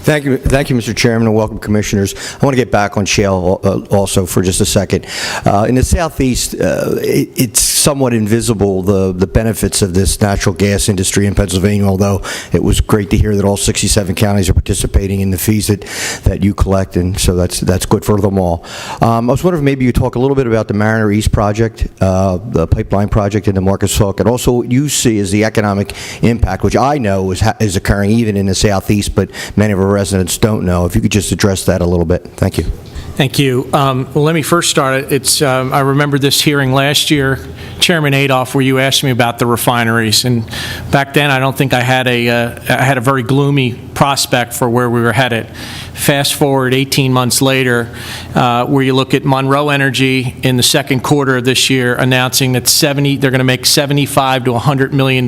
Thank you, Mr. Chairman, and welcome, Commissioners. I want to get back on shale also for just a second. In the Southeast, it's somewhat invisible, the benefits of this natural gas industry in Pennsylvania, although it was great to hear that all 67 counties are participating in the fees that you collect, and so that's good for them all. I was wondering if maybe you talk a little bit about the Mariner East project, the pipeline project into Marcus Hook, and also what you see as the economic impact, which I know is occurring even in the Southeast, but many of our residents don't know. If you could just address that a little bit. Thank you. Thank you. Well, let me first start. I remember this hearing last year, Chairman Adolph, where you asked me about the refineries, and back then I don't think I had a very gloomy prospect for where we were headed. Fast forward 18 months later, where you look at Monroe Energy in the second quarter of this year announcing that they're going to make $75 to $100 million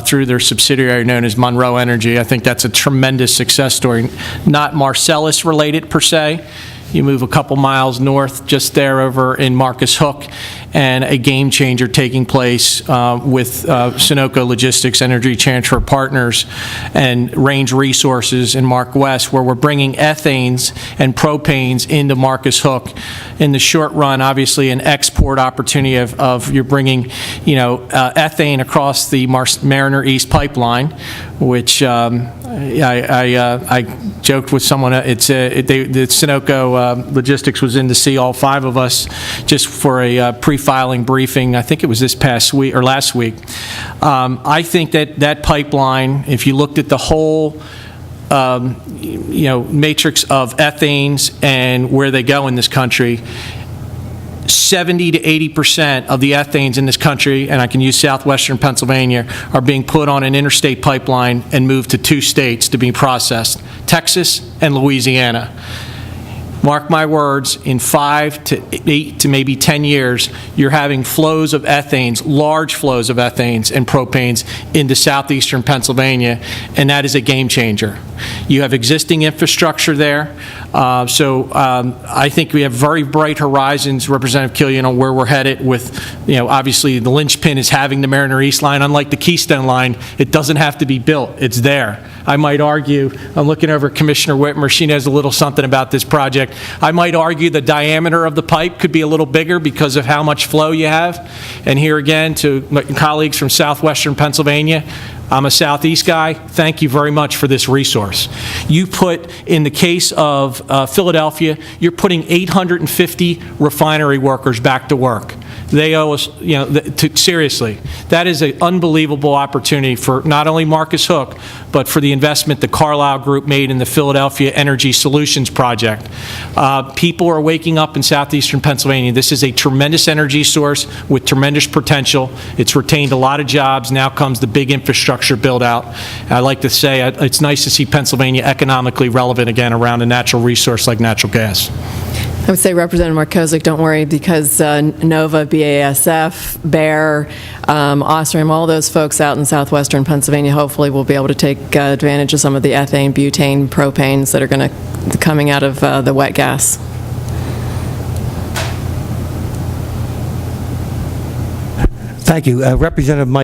through their subsidiary known as Monroe Energy. I think that's a tremendous success story. Not Marcellus related per se. You move a couple miles north, just there over in Marcus Hook, and a game changer taking place with Sunoco Logistics Energy Transfer Partners and Range Resources in Mark West, where we're bringing ethanes and propanes into Marcus Hook. In the short run, obviously an export opportunity of you're bringing, ethane across the Mariner East pipeline, which I joked with someone. The Sunoco Logistics was in to see all five of us just for a pre-filing briefing. I think it was this past week or last week. I think that pipeline, if you looked at the whole matrix of ethanes and where they go in this country, 70 to 80% of the ethanes in this country, and I can use southwestern Pennsylvania, are being put on an interstate pipeline and moved to two states to be processed, Texas and Louisiana. Mark my words, in 5 to 8 to maybe 10 years, you're having flows of ethanes, large flows of ethanes and propanes into southeastern Pennsylvania, and that is a game changer. You have existing infrastructure there, so I think we have very bright horizons, Representative Killion, on where we're headed with, obviously the linchpin is having the Mariner East line. Unlike the Keystone line, it doesn't have to be built. It's there. I might argue, I'm looking over at Commissioner Whitmer, she knows a little something about this project. I might argue the diameter of the pipe could be a little bigger because of how much flow you have. And here again, to my colleagues from southwestern Pennsylvania, I'm a Southeast guy. Thank you very much for this resource. You put, in the case of Philadelphia, you're putting 850 refinery workers back to work. They owe us, seriously. That is an unbelievable opportunity for not only Marcus Hook, but for the investment the Carlyle Group made in the Philadelphia Energy Solutions Project. People are waking up in southeastern Pennsylvania. This is a tremendous energy source with tremendous potential. It's retained a lot of jobs. Now comes the big infrastructure build out. I like to say it's nice to see Pennsylvania economically relevant again around a natural resource like natural gas. I would say, Representative Markozik, don't worry, because NOVA, BASF, Bayer, Osram, all those folks out in southwestern Pennsylvania hopefully will be able to take advantage of some of the ethane, butane, propanes that are going to coming out of the wet gas. Thank you. Representative Mike.